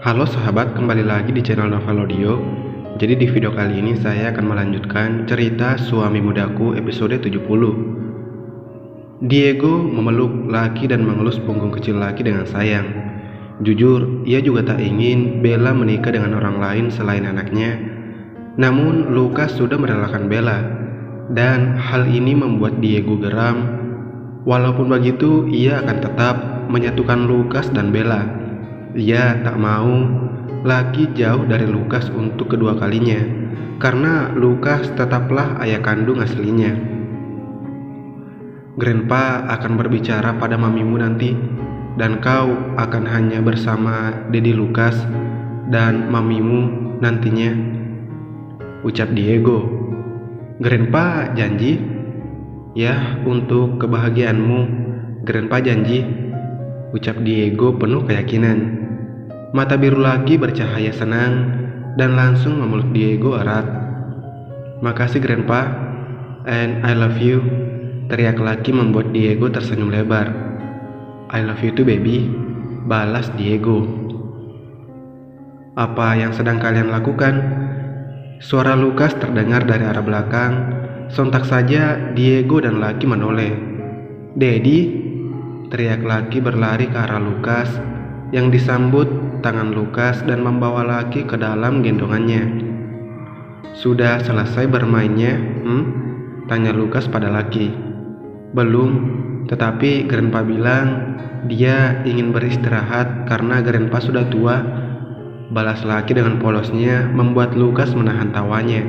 Halo sahabat, kembali lagi di channel Novel Audio. Jadi di video kali ini saya akan melanjutkan cerita Suami Mudaku episode 70. Diego memeluk Lucky dan mengelus punggung kecil Lucky dengan sayang. Jujur, ia juga tak ingin Bella menikah dengan orang lain selain anaknya. Namun Lucas sudah merelakan Bella, dan hal ini membuat Diego geram. Walaupun begitu, ia akan tetap menyatukan Lucas dan Bella. Ia tak mau Lucky jauh dari Lucas untuk kedua kalinya, karena Lucas tetaplah ayah kandung aslinya. Grandpa akan berbicara pada mamimu nanti, dan kau akan hanya bersama Daddy Lucas dan mamimu nantinya, ucap Diego. Grandpa janji? Ya, untuk kebahagiaanmu, Grandpa janji, ucap Diego penuh keyakinan. Mata biru Lucky bercahaya senang dan langsung memeluk Diego erat. Makasih Grandpa, and I love you, teriak Lucky membuat Diego tersenyum lebar. I love you too baby, balas Diego. Apa yang sedang kalian lakukan? Suara Lucas terdengar dari arah belakang. Sontak saja Diego dan Lucky menoleh. Daddy, teriak Lucky berlari ke arah Lucas, yang disambut tangan Lucas dan membawa Lucky ke dalam gendongannya. Sudah selesai bermainnya? Tanya Lucas pada Lucky. Belum, tetapi Grandpa bilang dia ingin beristirahat karena Grandpa sudah tua, balas Lucky dengan polosnya, membuat Lucas menahan tawanya.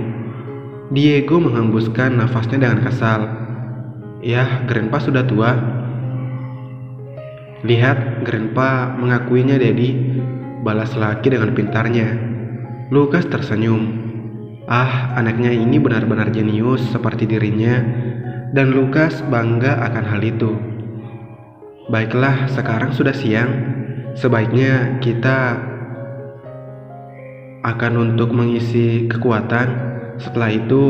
Diego menghembuskan nafasnya dengan kesal. Yah, Grandpa sudah tua. Lihat, Grandpa mengakuinya Daddy, balas Lucky dengan pintarnya. Lucas tersenyum. Anaknya ini benar-benar jenius seperti dirinya, dan Lucas bangga akan hal itu. Baiklah, sekarang sudah siang. Sebaiknya kita akan untuk mengisi kekuatan. Setelah itu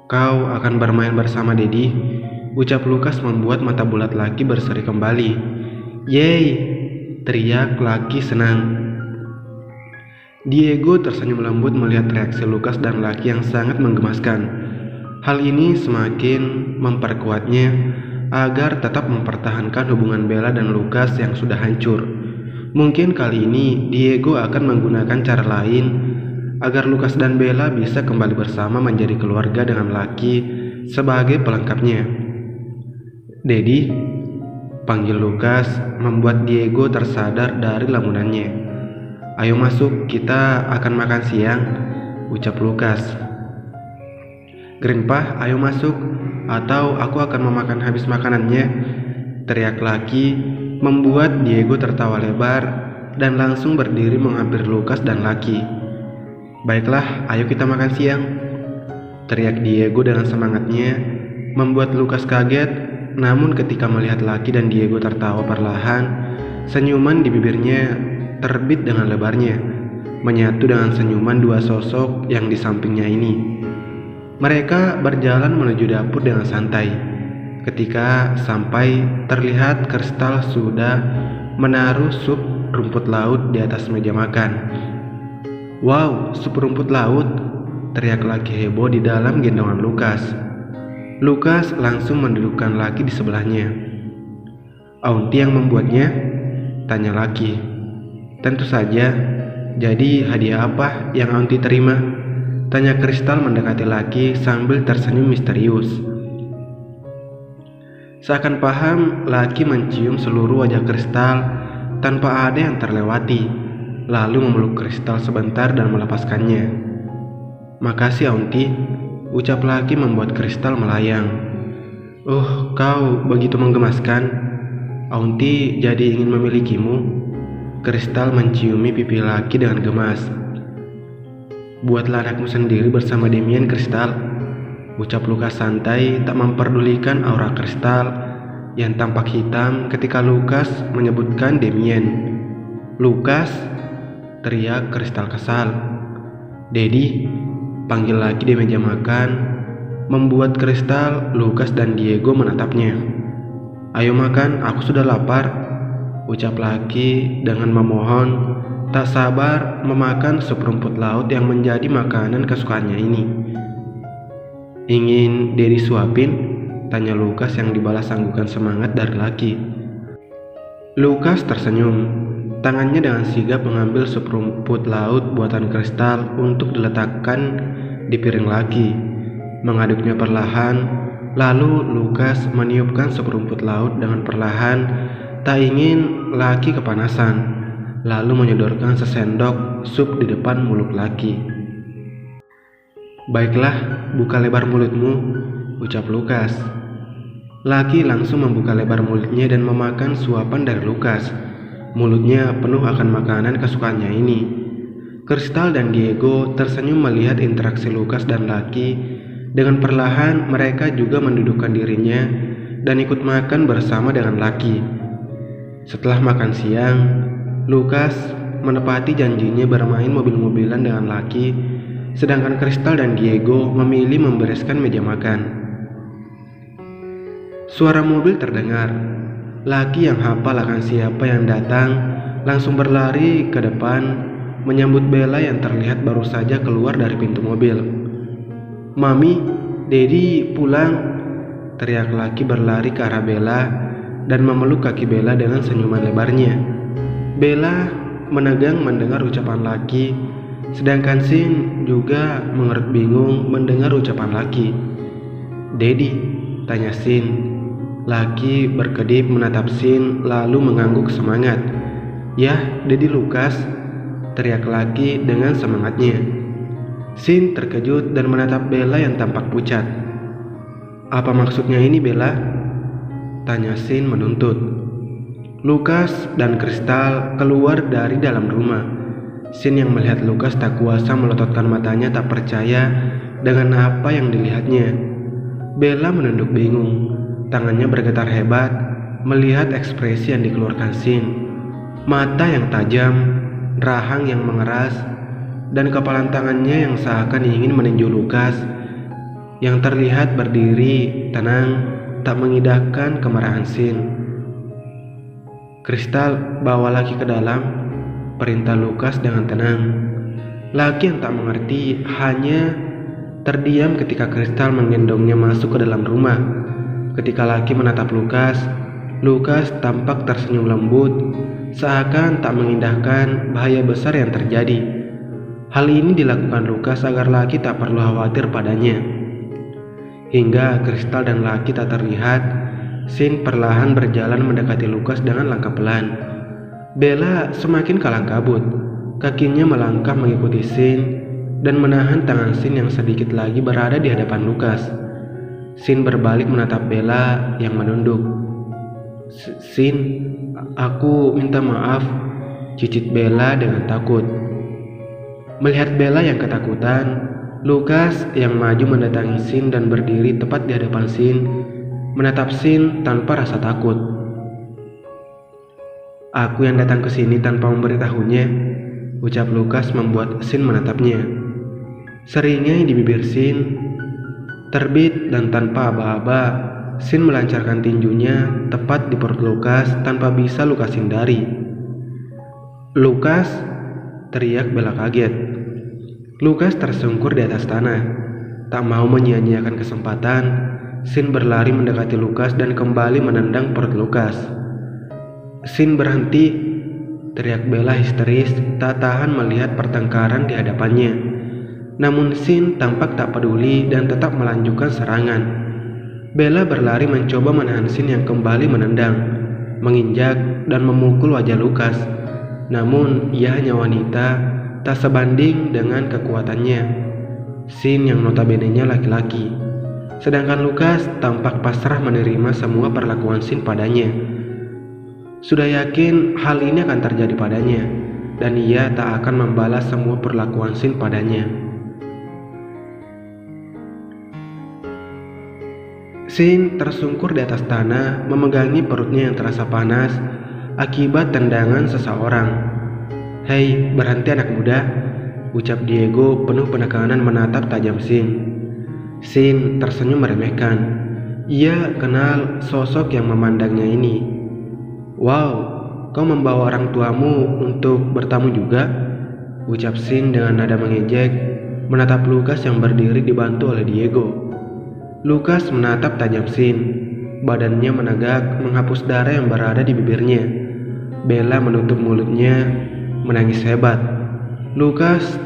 kau akan bermain bersama Daddy, ucap Lucas membuat mata bulat Lucky berseri kembali. Yeay, teriak Lucky senang. Diego tersenyum lembut melihat reaksi Lucas dan Lucky yang sangat menggemaskan. Hal ini semakin memperkuatnya agar tetap mempertahankan hubungan Bella dan Lucas yang sudah hancur. Mungkin kali ini Diego akan menggunakan cara lain agar Lucas dan Bella bisa kembali bersama menjadi keluarga dengan Lucky sebagai pelengkapnya. Daddy, panggil Lucas membuat Diego tersadar dari lamunannya. Ayo masuk, kita akan makan siang, ucap Lucas. Grandpa, ayo masuk, atau aku akan memakan habis makanannya, teriak Lucky membuat Diego tertawa lebar dan langsung berdiri menghampiri Lucas dan Lucky. Baiklah, ayo kita makan siang, teriak Diego dengan semangatnya, membuat Lucas kaget. Namun ketika melihat Lucky dan Diego tertawa perlahan, senyuman di bibirnya terbit dengan lebarnya, menyatu dengan senyuman dua sosok yang di sampingnya ini. Mereka berjalan menuju dapur dengan santai. Ketika sampai, terlihat Kristal sudah menaruh sup rumput laut di atas meja makan. Wow, sup rumput laut, teriak Lucky heboh di dalam gendongan Lucas. Lucas langsung mendudukkan Lucky di sebelahnya. Aunty yang membuatnya? Tanya Lucky. Tentu saja. Jadi hadiah apa yang Aunty terima? Tanya Kristal mendekati Lucky sambil tersenyum misterius. Seakan paham, Lucky mencium seluruh wajah Kristal tanpa ada yang terlewati, lalu memeluk Kristal sebentar dan melepaskannya. Makasih Aunty, ucap Lucky membuat Kristal melayang. Kau begitu menggemaskan. Aunty jadi ingin memilikimu. Kristal menciumi pipi Lucky dengan gemas. Buatlah anakmu sendiri bersama Damien, Kristal, ucap Lucas santai, tak memperdulikan aura Kristal yang tampak hitam ketika Lucas menyebutkan Damien. Lucas, teriak Kristal kesal. Daddy, panggil Lucky di meja makan, membuat Kristal, Lucas dan Diego menatapnya. Ayo makan, aku sudah lapar, ucap Laki dengan memohon, tak sabar memakan sup rumput laut yang menjadi makanan kesukaannya ini. Ingin Dedi suapin? Tanya Lukas yang dibalas anggukan semangat dari Laki. Lukas tersenyum. Tangannya dengan sigap mengambil sup rumput laut buatan Kristal untuk diletakkan di piring Laki. Mengaduknya perlahan, lalu Lukas meniupkan sup rumput laut dengan perlahan, tak ingin Laki kepanasan, lalu menyodorkan sesendok sup di depan mulut Laki. Baiklah, buka lebar mulutmu, ucap Lukas. Laki langsung membuka lebar mulutnya dan memakan suapan dari Lukas. Mulutnya penuh akan makanan kesukaannya ini. Kristal dan Diego tersenyum melihat interaksi Lukas dan Laki. Dengan perlahan mereka juga mendudukkan dirinya dan ikut makan bersama dengan Laki. Setelah makan siang, Lukas menepati janjinya bermain mobil-mobilan dengan Laki, sedangkan Kristal dan Diego memilih membereskan meja makan. Suara mobil terdengar. Laki yang hafal akan siapa yang datang langsung berlari ke depan menyambut Bella yang terlihat baru saja keluar dari pintu mobil. "Mami, Dedi pulang," teriak Laki berlari ke arah Bella dan memeluk kaki Bella dengan senyuman lebarnya. Bella menegang mendengar ucapan Laki, sedangkan Sin juga mengerut bingung mendengar ucapan Laki. "Dedi?" tanya Sin. Laki berkedip menatap Sin lalu mengangguk semangat. "Yah, Dedi Lukas," teriak Laki dengan semangatnya. Sin terkejut dan menatap Bella yang tampak pucat. "Apa maksudnya ini, Bella?" tanya Sin menuntut. Lukas dan Kristal keluar dari dalam rumah. Sin yang melihat Lukas tak kuasa melototkan matanya tak percaya dengan apa yang dilihatnya. Bella menunduk bingung. Tangannya bergetar hebat melihat ekspresi yang dikeluarkan Sin. Mata yang tajam, rahang yang mengeras, dan kepalan tangannya yang seakan ingin meninju Lukas yang terlihat berdiri tenang tak mengindahkan kemarahan Sin. "Kristal, bawa Laki ke dalam," perintah Lukas dengan tenang. Laki yang tak mengerti hanya terdiam ketika Kristal menggendongnya masuk ke dalam rumah. Ketika Laki menatap Lukas, Lukas tampak tersenyum lembut, seakan tak mengindahkan bahaya besar yang terjadi. Hal ini dilakukan Lukas agar Laki tak perlu khawatir padanya. Hingga Kristal dan Laki tak terlihat, Sin perlahan berjalan mendekati Lukas dengan langkah pelan. Bella semakin kalang kabut, kakinya melangkah mengikuti Sin dan menahan tangan Sin yang sedikit lagi berada di hadapan Lukas. Sin berbalik menatap Bella yang menunduk. "Sin, aku minta maaf," cicit Bella dengan takut. Melihat Bella yang ketakutan, Lukas yang maju mendatangi Sin dan berdiri tepat di hadapan Sin, menatap Sin tanpa rasa takut. "Aku yang datang ke sini tanpa memberitahunya," ucap Lukas membuat Sin menatapnya. Seringai di bibir Sin terbit dan tanpa aba-aba, Sin melancarkan tinjunya tepat di perut Lukas tanpa bisa Lukas hindari. "Lukas!" teriak Bella kaget. Lukas tersungkur di atas tanah. Tak mau menyia-nyiakan kesempatan, Sin berlari mendekati Lukas dan kembali menendang perut Lukas. "Sin, berhenti!" teriak Bella histeris, tak tahan melihat pertengkaran di hadapannya. Namun Sin tampak tak peduli dan tetap melanjutkan serangan. Bella berlari mencoba menahan Sin yang kembali menendang, menginjak dan memukul wajah Lukas. Namun ia hanya wanita, tak sebanding dengan kekuatannya. Sin yang notabene-nya laki-laki. Sedangkan Lukas tampak pasrah menerima semua perlakuan Sin padanya. Sudah yakin hal ini akan terjadi padanya, dan ia tak akan membalas semua perlakuan Sin padanya. Sin tersungkur di atas tanah, memegangi perutnya yang terasa panas akibat tendangan seseorang. "Hei, berhenti anak muda," ucap Diego penuh penekanan menatap tajam Sin. Sin tersenyum meremehkan. Ia kenal sosok yang memandangnya ini. "Wow, kau membawa orang tuamu untuk bertamu juga? Ucap Sin dengan nada mengejek, menatap Lukas yang berdiri dibantu oleh Diego. Lukas menatap tajam Sin, badannya menegak menghapus darah yang berada di bibirnya. Bella menutup mulutnya, menangis hebat. Lukas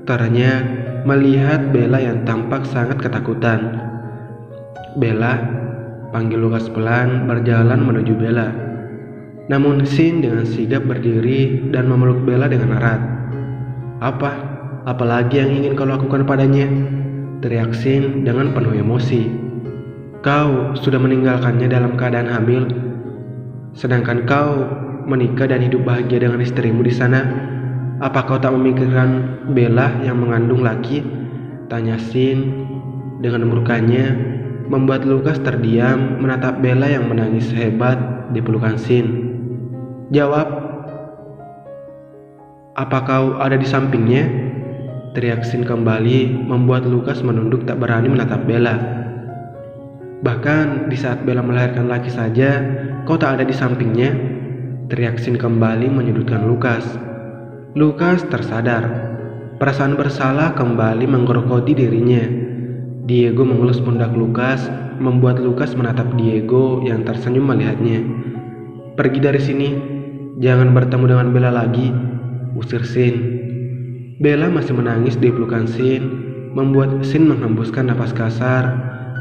terenyak melihat Bella yang tampak sangat ketakutan. "Bella," panggil Lukas pelan berjalan menuju Bella. Namun Sin dengan sigap berdiri dan memeluk Bella dengan erat. Apalagi yang ingin kau lakukan padanya?" teriak Sin dengan penuh emosi. "Kau sudah meninggalkannya dalam keadaan hamil, sedangkan kau menikah dan hidup bahagia dengan istrimu di sana. Apa kau tak memikirkan Bella yang mengandung laki?" tanya Sin dengan murkanya, membuat Lukas terdiam menatap Bella yang menangis hebat di pelukan Sin. "Jawab, apa kau ada di sampingnya?" teriak Sin kembali, membuat Lukas menunduk tak berani menatap Bella. "Bahkan di saat Bella melahirkan laki saja, kau tak ada di sampingnya?" teriak Sin kembali menyudutkan Lukas. Lukas tersadar. Perasaan bersalah kembali menggerogoti dirinya. Diego mengelus pundak Lukas, membuat Lukas menatap Diego yang tersenyum melihatnya. "Pergi dari sini, jangan bertemu dengan Bella lagi," usir Sin. Bella masih menangis di pelukan Sin, membuat Sin menghembuskan napas kasar,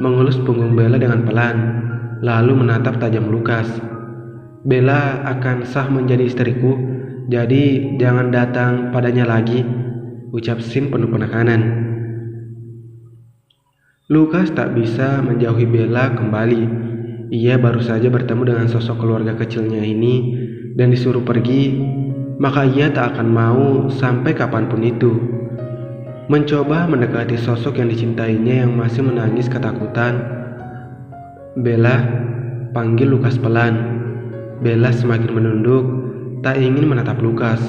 mengelus punggung Bella dengan pelan, lalu menatap tajam Lukas. "Bella akan sah menjadi istriku, jadi jangan datang padanya lagi," ucap Sin penuh penekanan. Lukas tak bisa menjauhi Bella kembali. Ia baru saja bertemu dengan sosok keluarga kecilnya ini dan disuruh pergi, maka ia tak akan mau sampai kapanpun itu. Mencoba mendekati sosok yang dicintainya yang masih menangis ketakutan. "Bella," panggil Lukas pelan. Bella semakin menunduk, tak ingin menatap Lukas.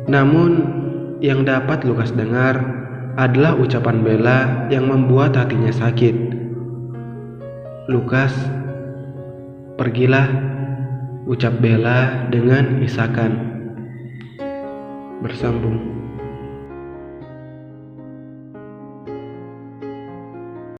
Namun yang dapat Lukas dengar adalah ucapan Bella yang membuat hatinya sakit. "Lukas, pergilah," ucap Bella dengan isakan. Bersambung.